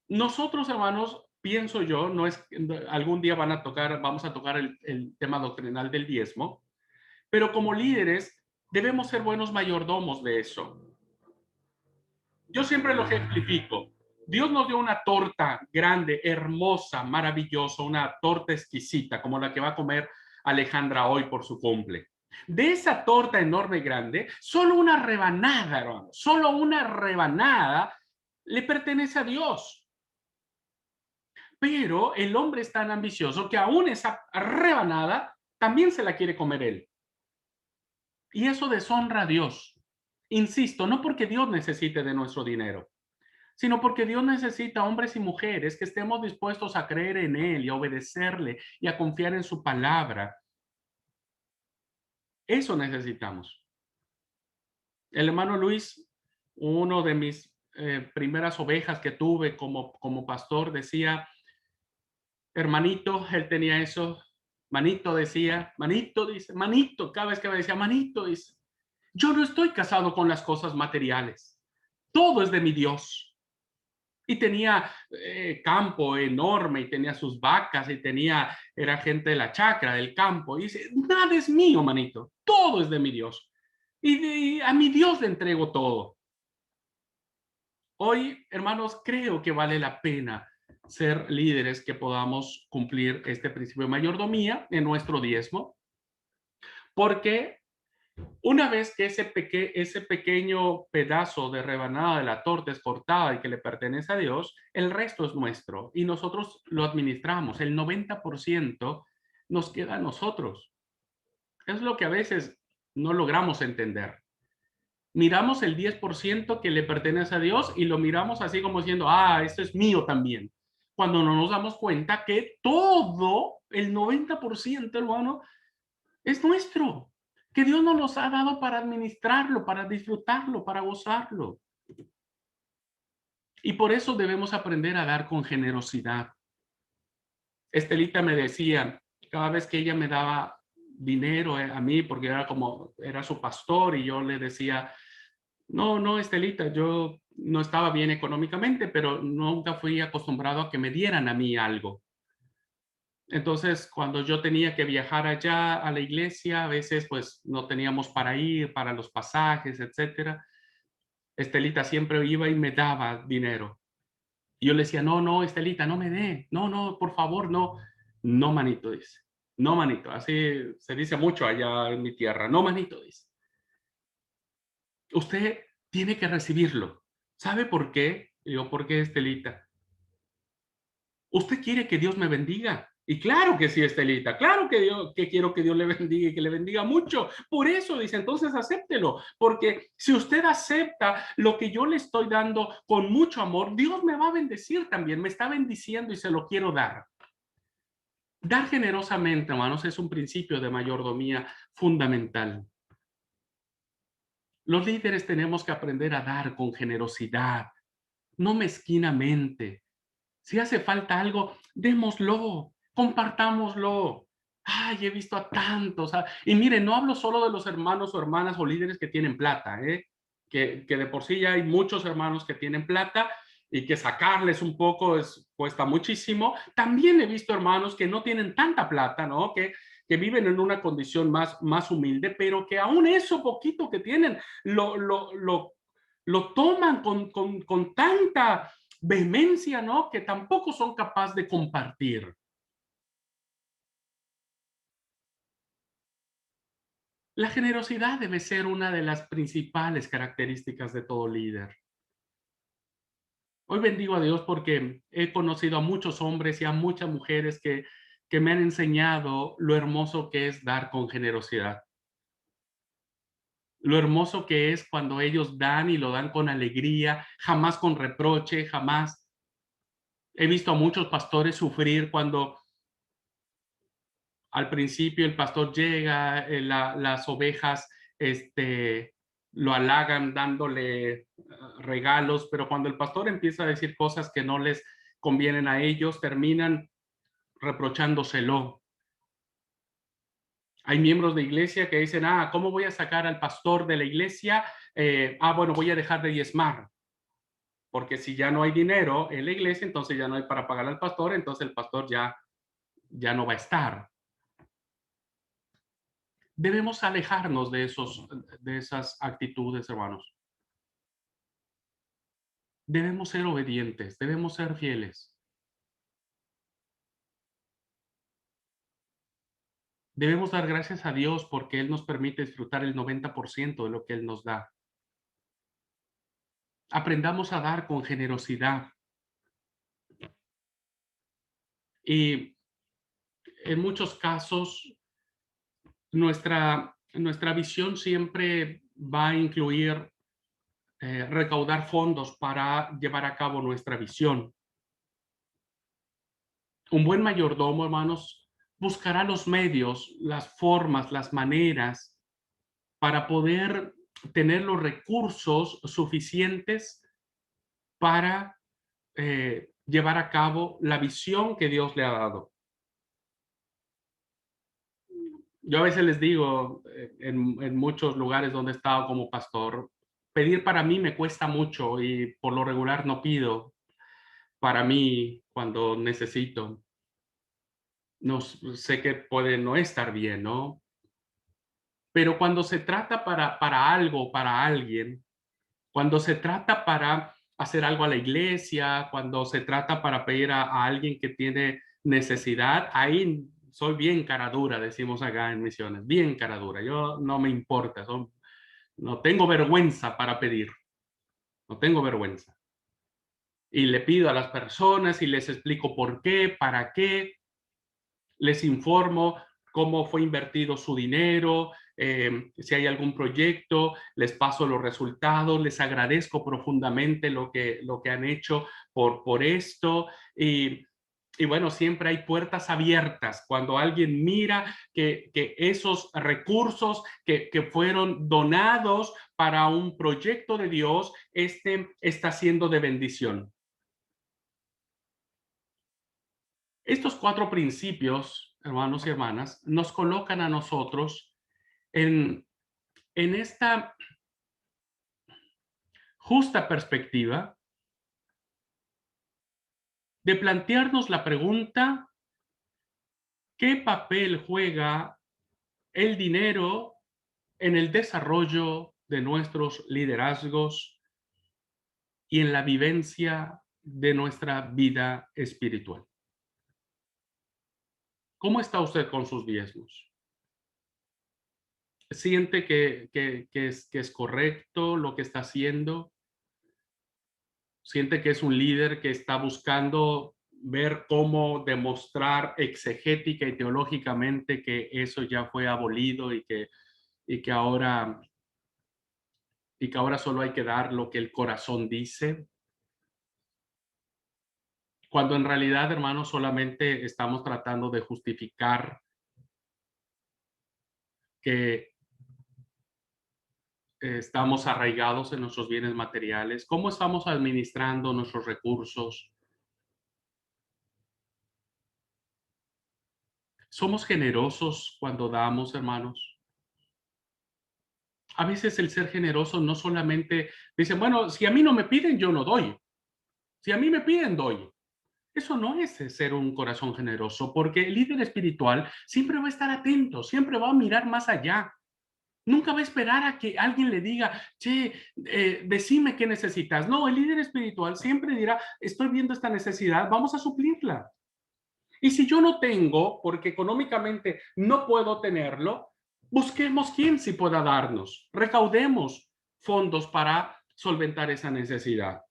nosotros, hermanos, pienso yo, no es algún día vamos a tocar el tema doctrinal del diezmo, pero como líderes debemos ser buenos mayordomos de eso. Yo siempre lo ejemplifico. Dios nos dio una torta grande, hermosa, maravillosa, una torta exquisita, como la que va a comer Alejandra hoy por su cumple. De esa torta enorme y grande, solo una rebanada, hermano, solo una rebanada le pertenece a Dios. Pero el hombre es tan ambicioso que aún esa rebanada también se la quiere comer él. Y eso deshonra a Dios. Insisto, no porque Dios necesite de nuestro dinero, sino porque Dios necesita hombres y mujeres que estemos dispuestos a creer en Él y a obedecerle y a confiar en su palabra. Eso necesitamos. El hermano Luis, uno de mis primeras ovejas que tuve como pastor, decía, hermanito, él tenía eso, manito decía, manito dice, manito, cada vez que me decía, manito dice, yo no estoy casado con las cosas materiales, todo es de mi Dios. Y tenía campo enorme, y tenía sus vacas, y era gente de la chacra, del campo, y dice, nada es mío, manito, todo es de mi Dios. Y a mi Dios le entrego todo. Hoy, hermanos, creo que vale la pena ser líderes que podamos cumplir este principio de mayordomía en nuestro diezmo, porque una vez que ese pequeño pedazo de rebanada de la torta es cortada y que le pertenece a Dios, el resto es nuestro y nosotros lo administramos. El 90% nos queda a nosotros. Es lo que a veces no logramos entender. Miramos el 10% que le pertenece a Dios y lo miramos así como diciendo, esto es mío también. Cuando no nos damos cuenta que todo, el 90%, hermano, es nuestro. Que Dios nos los ha dado para administrarlo, para disfrutarlo, para gozarlo. Y por eso debemos aprender a dar con generosidad. Estelita me decía, cada vez que ella me daba dinero a mí, porque era su pastor, y yo le decía, no, Estelita, yo no estaba bien económicamente, pero nunca fui acostumbrado a que me dieran a mí algo. Entonces, cuando yo tenía que viajar allá a la iglesia, a veces pues no teníamos para ir, para los pasajes, etcétera. Estelita siempre iba y me daba dinero. Y yo le decía, no, Estelita, no me dé. No, por favor, no. No, manito, dice. No, manito. Así se dice mucho allá en mi tierra. No, manito, dice. Usted tiene que recibirlo. ¿Sabe por qué? Digo, ¿por qué, Estelita? Usted quiere que Dios me bendiga. Y claro que sí, Estelita, claro que quiero que Dios le bendiga y que le bendiga mucho. Por eso dice, entonces acéptelo, porque si usted acepta lo que yo le estoy dando con mucho amor, Dios me va a bendecir también, me está bendiciendo y se lo quiero dar. Dar generosamente, hermanos, es un principio de mayordomía fundamental. Los líderes tenemos que aprender a dar con generosidad, no mezquinamente. Si hace falta algo, démoslo, compartámoslo. He visto a tantos. Y miren, no hablo solo de los hermanos o hermanas o líderes que tienen plata, que de por sí ya hay muchos hermanos que tienen plata y que sacarles un poco cuesta muchísimo. También he visto hermanos que no tienen tanta plata, ¿no? Que viven en una condición más humilde, pero que aún eso poquito que tienen lo toman con tanta vehemencia, ¿no? Que tampoco son capaces de compartir. La generosidad debe ser una de las principales características de todo líder. Hoy bendigo a Dios porque he conocido a muchos hombres y a muchas mujeres que me han enseñado lo hermoso que es dar con generosidad. Lo hermoso que es cuando ellos dan y lo dan con alegría, jamás con reproche, jamás. He visto a muchos pastores sufrir cuando al principio el pastor llega, las ovejas lo halagan dándole regalos, pero cuando el pastor empieza a decir cosas que no les convienen a ellos, terminan reprochándoselo. Hay miembros de iglesia que dicen, ¿cómo voy a sacar al pastor de la iglesia? Bueno, voy a dejar de diezmar, porque si ya no hay dinero en la iglesia, entonces ya no hay para pagar al pastor, entonces el pastor ya no va a estar. Debemos alejarnos de esas actitudes, hermanos. Debemos ser obedientes, debemos ser fieles. Debemos dar gracias a Dios porque Él nos permite disfrutar el 90% de lo que Él nos da. Aprendamos a dar con generosidad. Y en muchos casos, nuestra visión siempre va a incluir recaudar fondos para llevar a cabo nuestra visión. Un buen mayordomo, hermanos, buscará los medios, las formas, las maneras para poder tener los recursos suficientes para llevar a cabo la visión que Dios le ha dado. Yo a veces les digo, en muchos lugares donde he estado como pastor, pedir para mí me cuesta mucho y por lo regular no pido para mí cuando necesito. No sé que puede no estar bien, ¿no? Pero cuando se trata para algo, para alguien, cuando se trata para hacer algo a la iglesia, cuando se trata para pedir a alguien que tiene necesidad, ahí soy bien cara dura, decimos acá en Misiones, bien cara dura. Yo no me importa, no tengo vergüenza para pedir, no tengo vergüenza. Y le pido a las personas y les explico por qué, para qué, les informo cómo fue invertido su dinero, si hay algún proyecto, les paso los resultados, les agradezco profundamente lo que han hecho por esto. Y bueno, siempre hay puertas abiertas cuando alguien mira que esos recursos que fueron donados para un proyecto de Dios, está siendo de bendición. Estos 4 principios, hermanos y hermanas, nos colocan a nosotros en esta justa perspectiva de plantearnos la pregunta: ¿qué papel juega el dinero en el desarrollo de nuestros liderazgos y en la vivencia de nuestra vida espiritual? ¿Cómo está usted con sus diezmos? ¿Siente que es correcto lo que está haciendo? ¿Siente que es un líder que está buscando ver cómo demostrar exegética y teológicamente que eso ya fue abolido y que ahora, y que ahora solo hay que dar lo que el corazón dice? Cuando en realidad, hermanos, solamente estamos tratando de justificar que estamos arraigados en nuestros bienes materiales. ¿Cómo estamos administrando nuestros recursos? ¿Somos generosos cuando damos, hermanos? A veces el ser generoso no solamente dicen, bueno, si a mí no me piden, yo no doy. Si a mí me piden, doy. Eso no es ser un corazón generoso, porque el líder espiritual siempre va a estar atento, siempre va a mirar más allá. Nunca va a esperar a que alguien le diga, che, decime qué necesitas. No, el líder espiritual siempre dirá, estoy viendo esta necesidad, vamos a suplirla. Y si yo no tengo, porque económicamente no puedo tenerlo, busquemos quién sí pueda darnos. Recaudemos fondos para solventar esa necesidad.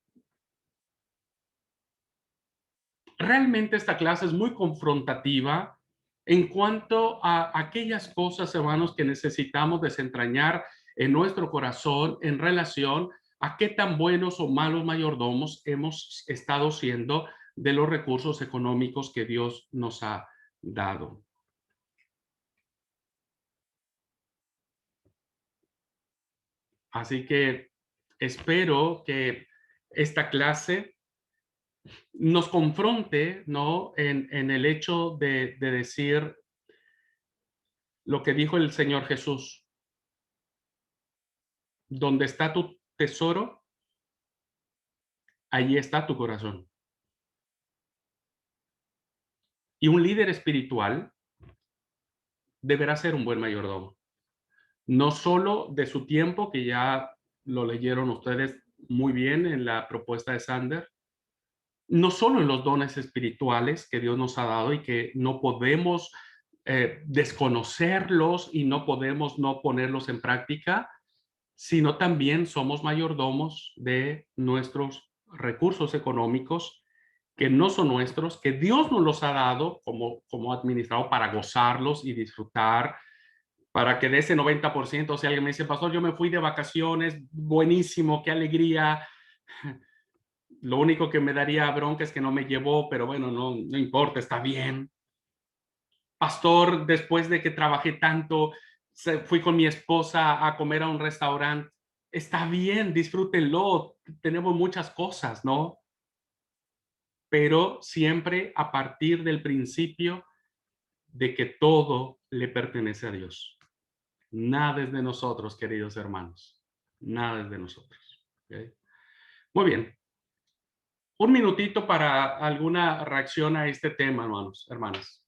Realmente esta clase es muy confrontativa en cuanto a aquellas cosas, hermanos, que necesitamos desentrañar en nuestro corazón en relación a qué tan buenos o malos mayordomos hemos estado siendo de los recursos económicos que Dios nos ha dado. Así que espero que esta clase nos confronte, ¿no? En el hecho de decir lo que dijo el Señor Jesús: donde está tu tesoro, allí está tu corazón. Y un líder espiritual deberá ser un buen mayordomo, no solo de su tiempo, que ya lo leyeron ustedes muy bien en la propuesta de Sander, no solo en los dones espirituales que Dios nos ha dado y que no podemos desconocerlos y no podemos no ponerlos en práctica, sino también somos mayordomos de nuestros recursos económicos que no son nuestros, que Dios nos los ha dado como administrado para gozarlos y disfrutar, para que de ese 90%, si alguien me dice, pastor, yo me fui de vacaciones, buenísimo, qué alegría. Lo único que me daría bronca es que no me llevó, pero bueno, no importa, está bien. Pastor, después de que trabajé tanto, fui con mi esposa a comer a un restaurante. Está bien, disfrútenlo. Tenemos muchas cosas, ¿no? Pero siempre a partir del principio de que todo le pertenece a Dios. Nada es de nosotros, queridos hermanos. Nada es de nosotros. ¿Okay? Muy bien. Un minutito para alguna reacción a este tema, hermanos, hermanas.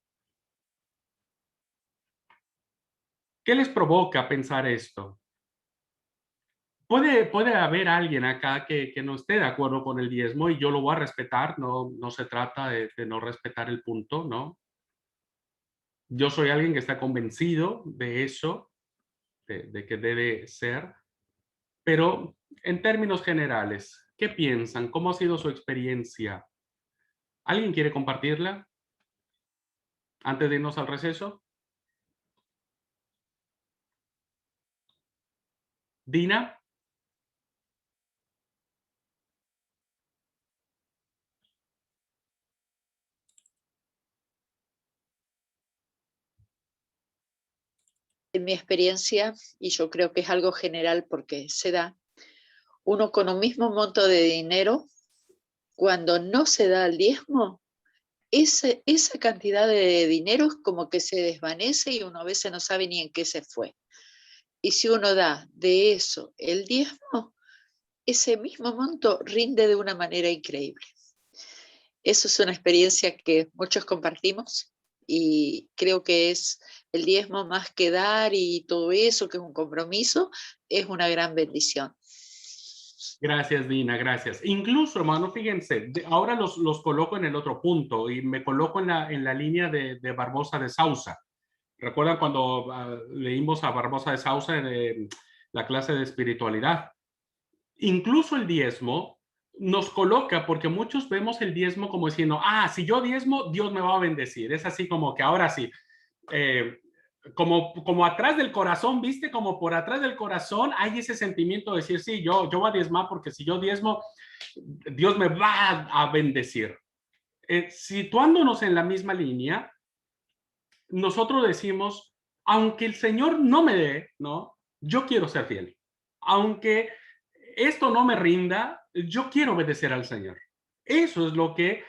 ¿Qué les provoca pensar esto? Puede haber alguien acá que no esté de acuerdo con el diezmo y yo lo voy a respetar, no se trata de no respetar el punto, ¿no? Yo soy alguien que está convencido de eso, de que debe ser, pero en términos generales, ¿qué piensan? ¿Cómo ha sido su experiencia? ¿Alguien quiere compartirla antes de irnos al receso? Dina. En mi experiencia, y yo creo que es algo general porque se da, uno con un mismo monto de dinero, cuando no se da el diezmo, esa cantidad de dinero es como que se desvanece y uno a veces no sabe ni en qué se fue. Y si uno da de eso el diezmo, ese mismo monto rinde de una manera increíble. Eso es una experiencia que muchos compartimos y creo que es el diezmo más que dar y todo eso, que es un compromiso, es una gran bendición. Gracias, Dina, gracias. Incluso, hermano, fíjense, ahora los coloco en el otro punto y me coloco en la línea de Barbosa de Sousa. ¿Recuerdan cuando leímos a Barbosa de Sousa en la clase de espiritualidad? Incluso el diezmo nos coloca, porque muchos vemos el diezmo como diciendo, si yo diezmo, Dios me va a bendecir. Es así como que ahora sí. Como atrás del corazón, ¿viste? Como por atrás del corazón hay ese sentimiento de decir, sí, yo voy a diezmar porque si yo diezmo, Dios me va a bendecir. Situándonos en la misma línea, nosotros decimos, aunque el Señor no me dé, ¿no? Yo quiero ser fiel. Aunque esto no me rinda, yo quiero obedecer al Señor. Eso es lo que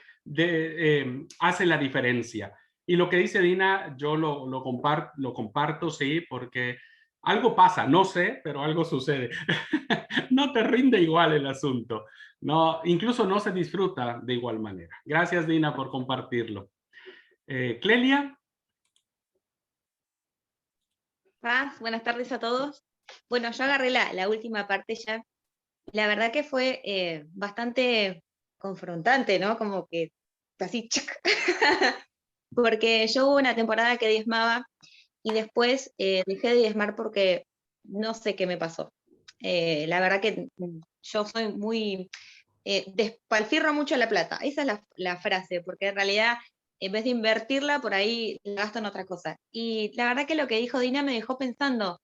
hace la diferencia. Y lo que dice Dina, yo lo comparto, sí, porque algo pasa, no sé, pero algo sucede. No te rinde igual el asunto. No, incluso no se disfruta de igual manera. Gracias, Dina, por compartirlo. Clelia. Paz, buenas tardes a todos. Bueno, yo agarré la última parte ya. La verdad que fue bastante confrontante, ¿no? Como que así, ¡chac! Porque yo hubo una temporada que diezmaba y después dejé de diezmar porque no sé qué me pasó. La verdad que yo soy muy, despilfarro mucho la plata. Esa es la frase, porque en realidad en vez de invertirla, por ahí la gasto en otra cosa. Y la verdad que lo que dijo Dina me dejó pensando.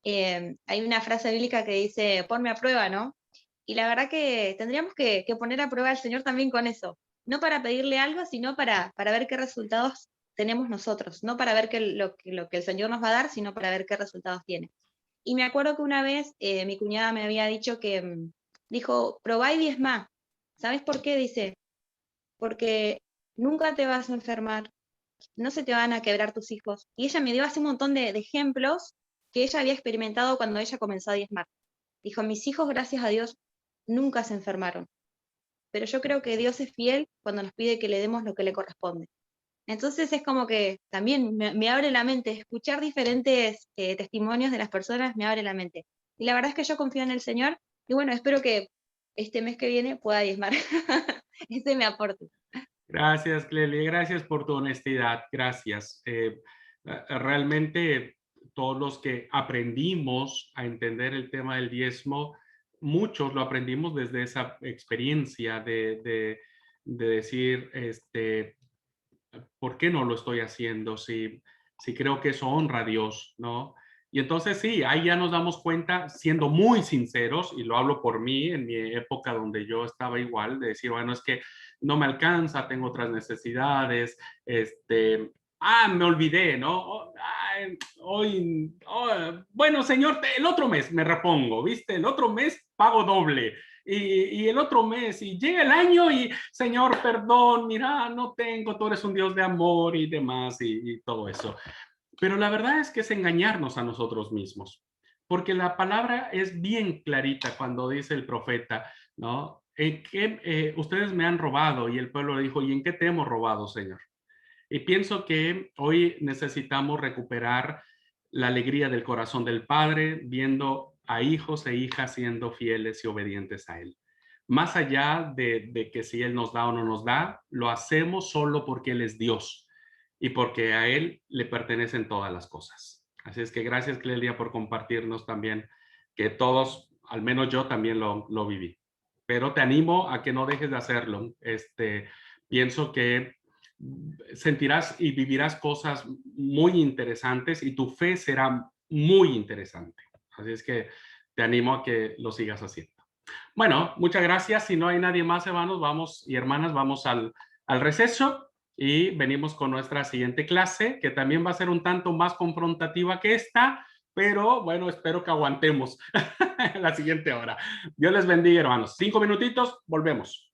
Hay una frase bíblica que dice, ponme a prueba, ¿no? Y la verdad que tendríamos que poner a prueba al Señor también con eso. No para pedirle algo, sino para ver qué resultados tenemos nosotros. No para ver lo que el Señor nos va a dar, sino para ver qué resultados tiene. Y me acuerdo que una vez mi cuñada me había dicho que, dijo, probá y diezmá. ¿Sabes por qué? Dice, porque nunca te vas a enfermar, no se te van a quebrar tus hijos. Y ella me dio así un montón de ejemplos que ella había experimentado cuando ella comenzó a diezmar. Dijo, mis hijos, gracias a Dios, nunca se enfermaron. Pero yo creo que Dios es fiel cuando nos pide que le demos lo que le corresponde. Entonces es como que también me abre la mente, escuchar diferentes testimonios de las personas me abre la mente. Y la verdad es que yo confío en el Señor y bueno, espero que este mes que viene pueda diezmar. Ese me aporte. Gracias, Clelia. Gracias por tu honestidad. Gracias. Realmente todos los que aprendimos a entender el tema del diezmo, muchos lo aprendimos desde esa experiencia de decir, ¿por qué no lo estoy haciendo? Si creo que eso honra a Dios, ¿no? Y entonces sí, ahí ya nos damos cuenta, siendo muy sinceros, y lo hablo por mí, en mi época donde yo estaba igual, de decir, bueno, es que no me alcanza, tengo otras necesidades, me olvidé, ¿no? Bueno, señor, el otro mes me repongo, ¿viste? El otro mes pago doble. Y el otro mes, y llega el año y, Señor, perdón, mira, no tengo, tú eres un Dios de amor y demás, y todo eso. Pero la verdad es que es engañarnos a nosotros mismos, porque la palabra es bien clarita cuando dice el profeta, ¿no? ¿En qué ustedes me han robado? Y el pueblo le dijo, ¿y en qué te hemos robado, Señor? Y pienso que hoy necesitamos recuperar la alegría del corazón del Padre, viendo a hijos e hijas siendo fieles y obedientes a Él. Más allá de que si Él nos da o no nos da, lo hacemos solo porque Él es Dios y porque a Él le pertenecen todas las cosas. Así es que gracias, Clelia, por compartirnos también que todos, al menos yo también lo viví. Pero te animo a que no dejes de hacerlo. Pienso que sentirás y vivirás cosas muy interesantes y tu fe será muy interesante. Así es que te animo a que lo sigas haciendo. Bueno, muchas gracias. Si no hay nadie más, hermanos, vamos y hermanas, vamos al receso y venimos con nuestra siguiente clase, que también va a ser un tanto más confrontativa que esta, pero bueno, espero que aguantemos la siguiente hora. Dios les bendiga, hermanos. 5 minutitos, volvemos.